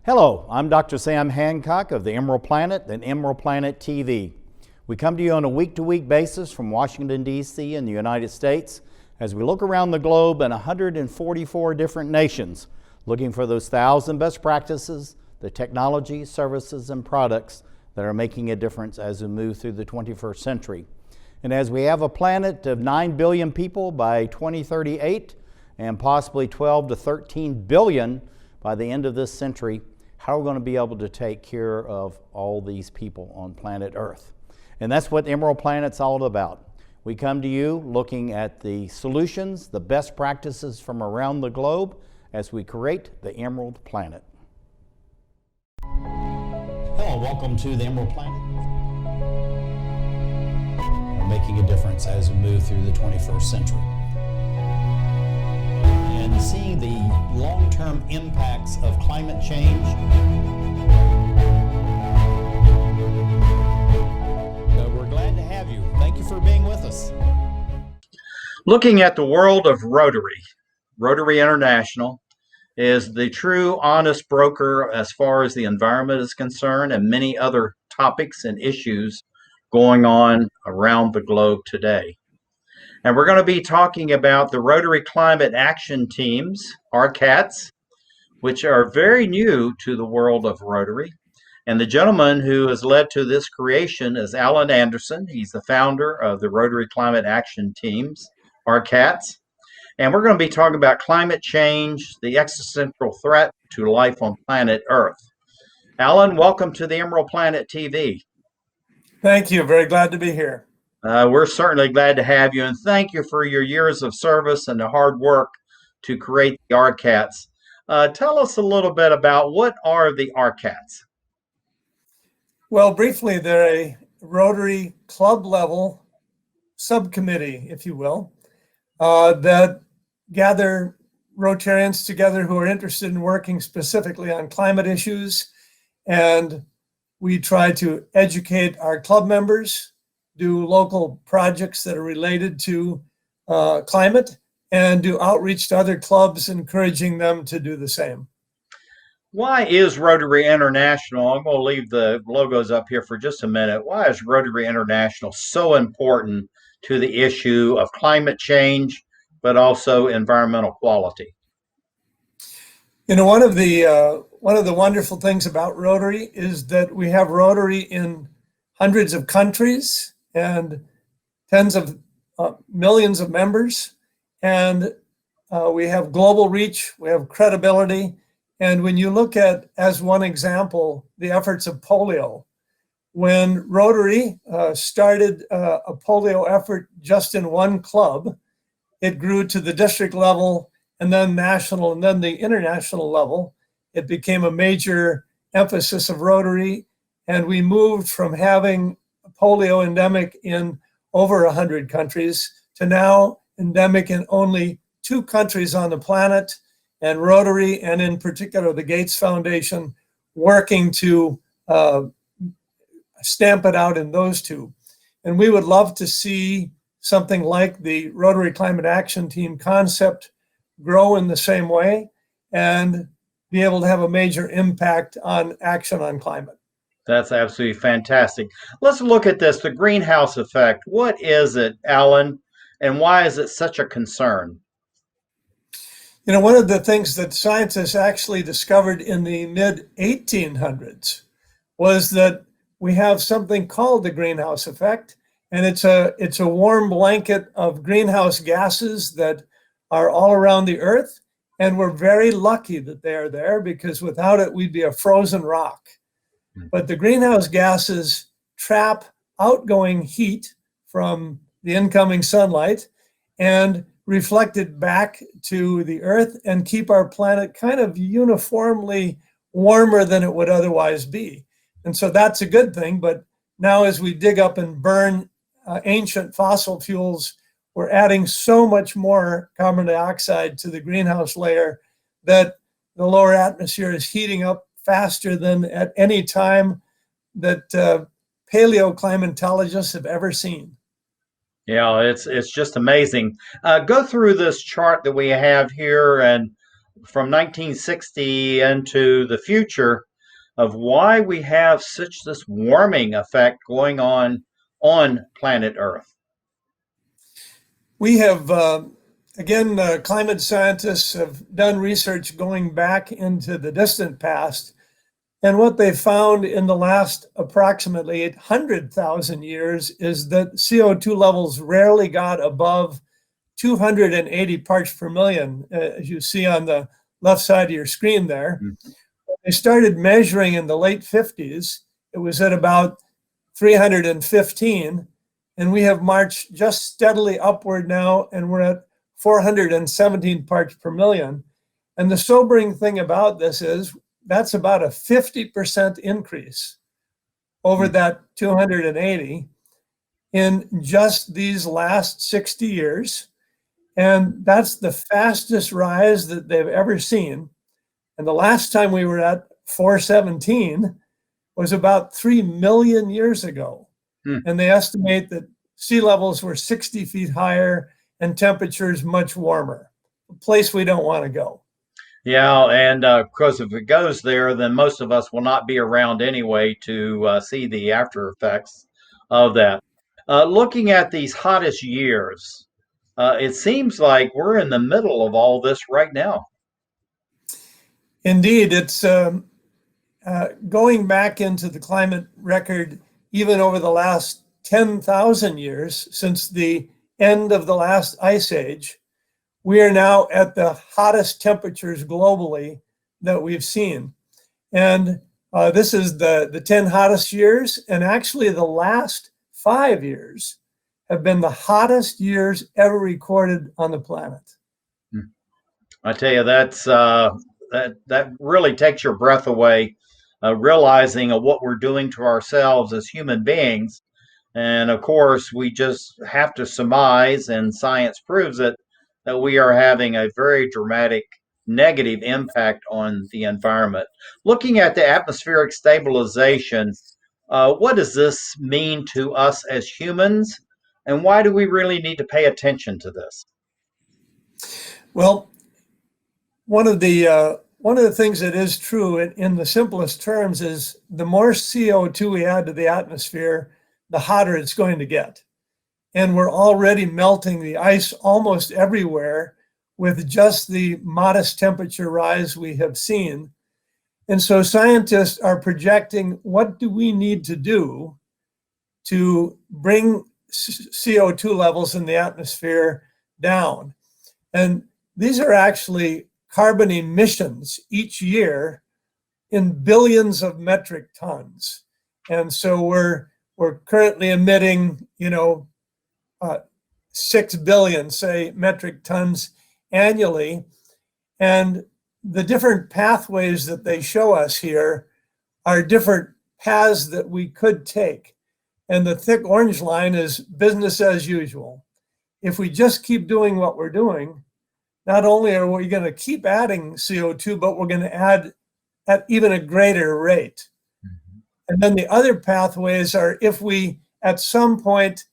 Hello, I'm Dr. Sam Hancock of the Emerald Planet and Emerald Planet TV. We come to you on a week-to-week basis from Washington, D.C. in the United States as we look around the globe in 144 different nations, looking for those 1,000 best practices, the technology, services, and products that are making a difference as we move through the 21st century. And as we have a planet of 9 billion people by 2038 and possibly 12 to 13 billion by the end of this century, how are we going to be able to take care of all these people on planet Earth? And that's what Emerald Planet's all about. We come to you looking at the solutions, the best practices from around the globe as we create the Emerald Planet. Hello, welcome to the Emerald Planet. We're making a difference as we move through the 21st century. And seeing the long-term impacts of climate change. We're glad to have you. Thank you for being with us. Looking at the world of Rotary, Rotary International is the true honest broker as far as the environment is concerned and many other topics and issues going on around the globe today. And we're going to be talking about the Rotary Climate Action Teams, RCATs, which are very new to the world of Rotary. And the gentleman who has led to this creation is Alan Anderson. He's the founder of the Rotary Climate Action Teams, RCATs. And we're going to be talking about climate change, the existential threat to life on planet Earth. Alan, welcome to the Emerald Planet TV. Thank you. Very glad to be here. We're certainly glad to have you, and thank you for your years of service and the hard work to create the RCATs. Tell us a little bit about what are the RCATs? Well, briefly, they're a Rotary club level subcommittee, if you will, that gather Rotarians together who are interested in working specifically on climate issues. And we try to educate our club members, do local projects that are related to climate, and do outreach to other clubs, encouraging them to do the same. Why is Rotary International, I'm going to leave the logos up here for just a minute, why is Rotary International so important to the issue of climate change, but also environmental quality? You know, one of the wonderful things about Rotary is that we have Rotary in hundreds of countries and tens of millions of members, and we have global reach, we have credibility. And when you look at, as one example, the efforts of polio, when Rotary started a polio effort just in one club, it grew to the district level and then national and then the international level. It became a major emphasis of Rotary, and we moved from having polio endemic in over 100 countries to now endemic in only 2 countries on the planet, and Rotary, and in particular the Gates Foundation, working to stamp it out in those 2. And we would love to see something like the Rotary Climate Action Team concept grow in the same way and be able to have a major impact on action on climate. That's absolutely fantastic. Let's look at this, the greenhouse effect. What is it, Alan, and why is it such a concern? You know, one of the things that scientists actually discovered in the mid-1800s was that we have something called the greenhouse effect, and it's a warm blanket of greenhouse gases that are all around the Earth, and we're very lucky that they are there, because without it, we'd be a frozen rock. But the greenhouse gases trap outgoing heat from the incoming sunlight and reflect it back to the Earth and keep our planet kind of uniformly warmer than it would otherwise be. And so that's a good thing. But now as we dig up and burn ancient fossil fuels, we're adding so much more carbon dioxide to the greenhouse layer that the lower atmosphere is heating up faster than at any time that paleoclimatologists have ever seen. Yeah, it's just amazing. Go through this chart that we have here and from 1960 into the future of why we have such this warming effect going on planet Earth. We have, again, climate scientists have done research going back into the distant past. And what they found in the last approximately 800,000 years is that CO2 levels rarely got above 280 parts per million, as you see on the left side of your screen there. Mm. They started measuring in the late 50s. It was at about 315, and we have marched just steadily upward now, and we're at 417 parts per million. And the sobering thing about this is that's about a 50% increase over that 280 in just these last 60 years. And that's the fastest rise that they've ever seen. And the last time we were at 417 was about 3 million years ago. And they estimate that sea levels were 60 feet higher and temperatures much warmer, a place we don't want to go. Yeah, and because if it goes there, then most of us will not be around anyway to see the after effects of that. Looking at these hottest years, it seems like we're in the middle of all this right now. Indeed, it's going back into the climate record, even over the last 10,000 years since the end of the last ice age. We are now at the hottest temperatures globally that we've seen. And this is the 10 hottest years. And actually, the last 5 years have been the hottest years ever recorded on the planet. I tell you, that really takes your breath away, realizing of what we're doing to ourselves as human beings. And of course, we just have to surmise, and science proves it, that we are having a very dramatic negative impact on the environment. Looking at the atmospheric stabilization, what does this mean to us as humans? And why do we really need to pay attention to this? Well, one of the things that is true in the simplest terms is the more CO2 we add to the atmosphere, the hotter it's going to get. And we're already melting the ice almost everywhere with just the modest temperature rise we have seen. And so scientists are projecting, what do we need to do to bring CO2 levels in the atmosphere down? And these are actually carbon emissions each year in billions of metric tons. And so we're currently emitting, 6 billion, say, metric tons annually. And the different pathways that they show us here are different paths that we could take. And the thick orange line is business as usual. If we just keep doing what we're doing, not only are we going to keep adding CO2, but we're going to add at even a greater rate. And then the other pathways are if we at some point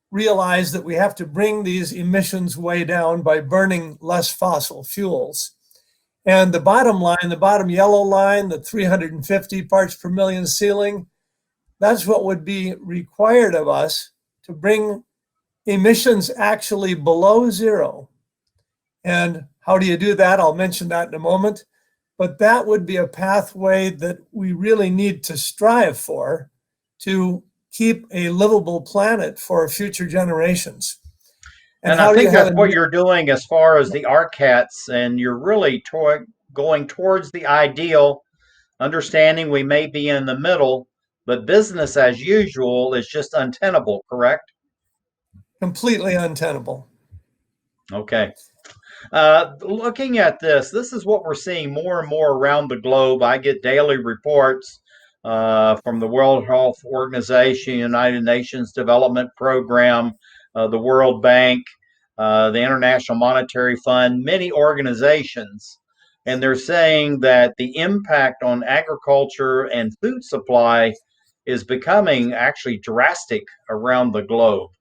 realize that we have to bring these emissions way down by burning less fossil fuels. And the bottom line, the bottom yellow line, the 350 parts per million ceiling, that's what would be required of us to bring emissions actually below zero. And how do you do that? I'll mention that in a moment. But that would be a pathway that we really need to strive for to keep a livable planet for future generations. And I think that's what you're doing as far as the RCATs, and you're really going towards the ideal, understanding we may be in the middle, but business as usual is just untenable, correct? Completely untenable. Okay. Looking at this is what we're seeing more and more around the globe. I get daily reports from the World Health Organization, United Nations Development Program, the World Bank, the International Monetary Fund, many organizations. And they're saying that the impact on agriculture and food supply is becoming actually drastic around the globe.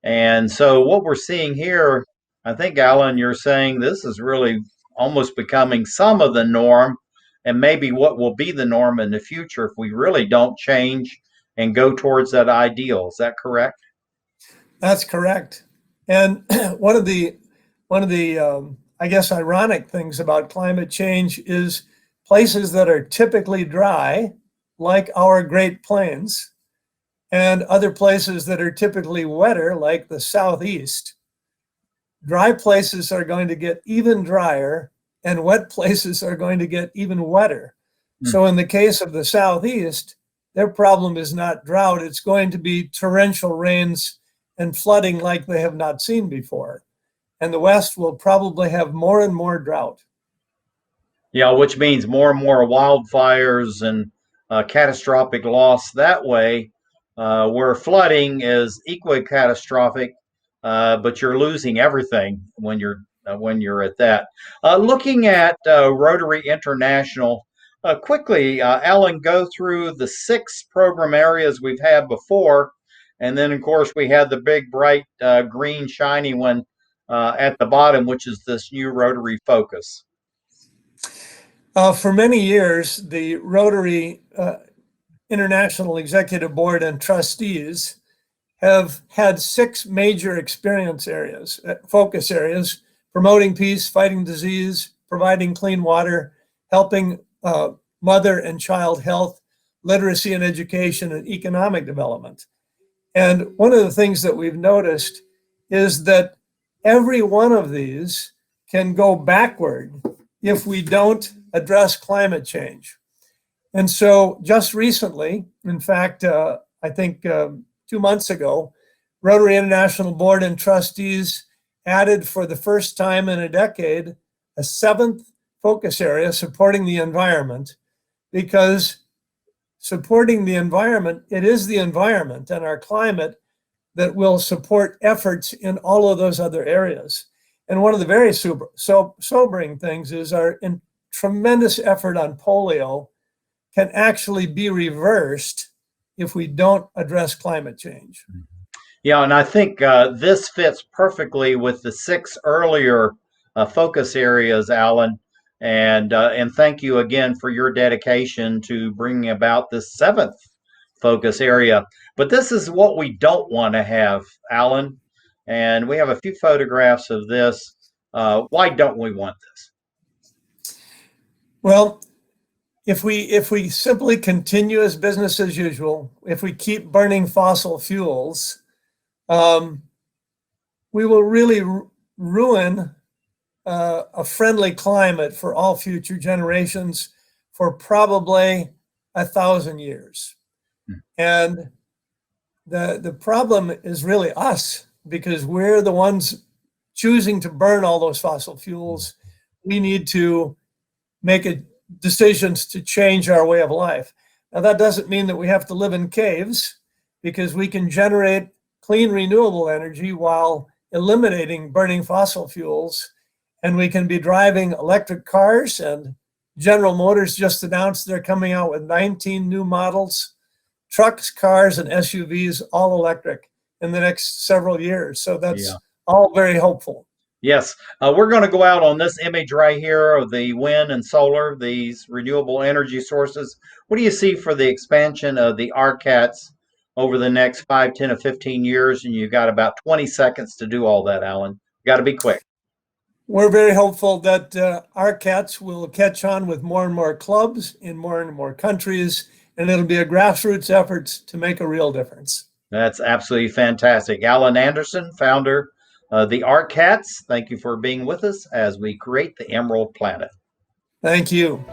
And so what we're seeing here, I think, Alan, you're saying this is really almost becoming some of the norm, and maybe what will be the norm in the future if we really don't change and go towards that ideal. Is that correct? That's correct. And one of the I guess ironic things about climate change is places that are typically dry, like our Great Plains, and other places that are typically wetter, like the Southeast. Dry places are going to get even drier, and wet places are going to get even wetter. So in the case of the Southeast, their problem is not drought, it's going to be torrential rains and flooding like they have not seen before. And the West will probably have more and more drought. Yeah, which means more and more wildfires and catastrophic loss that way, where flooding is equally catastrophic, but you're losing everything when you're at that. Looking at Rotary International, quickly, Alan, go through the 6 program areas we've had before, and then of course we had the big bright green shiny one at the bottom, which is this new Rotary focus. For many years, the Rotary International Executive Board and trustees have had 6 major experience areas, focus areas: promoting peace, fighting disease, providing clean water, helping mother and child health, literacy and education, and economic development. And one of the things that we've noticed is that every one of these can go backward if we don't address climate change. And so just recently, in fact, I think 2 months ago, Rotary International Board and trustees added for the first time in a decade a 7th focus area, supporting the environment, because supporting the environment, it is the environment and our climate that will support efforts in all of those other areas. And one of the very sobering things is our tremendous effort on polio can actually be reversed if we don't address climate change. Yeah, and I think this fits perfectly with the 6 earlier focus areas, Alan. And thank you again for your dedication to bringing about this 7th focus area. But this is what we don't want to have, Alan. And we have a few photographs of this. Why don't we want this? Well, if we simply continue as business as usual, if we keep burning fossil fuels, we will really ruin a friendly climate for all future generations for probably 1,000 years. And the problem is really us, because we're the ones choosing to burn all those fossil fuels. We need to make decisions to change our way of life. Now, that doesn't mean that we have to live in caves, because we can generate clean, renewable energy while eliminating burning fossil fuels. And we can be driving electric cars, and General Motors just announced they're coming out with 19 new models, trucks, cars, and SUVs, all electric in the next several years. So that's all very hopeful. Yes, we're going to go out on this image right here of the wind and solar, these renewable energy sources. What do you see for the expansion of the RCATs over the next 5, 10, or 15 years? And you've got about 20 seconds to do all that, Alan. You got to be quick. We're very hopeful that RCATs will catch on with more and more clubs in more and more countries, and it'll be a grassroots effort to make a real difference. That's absolutely fantastic. Alan Anderson, founder of the RCATs, thank you for being with us as we create the Emerald Planet. Thank you.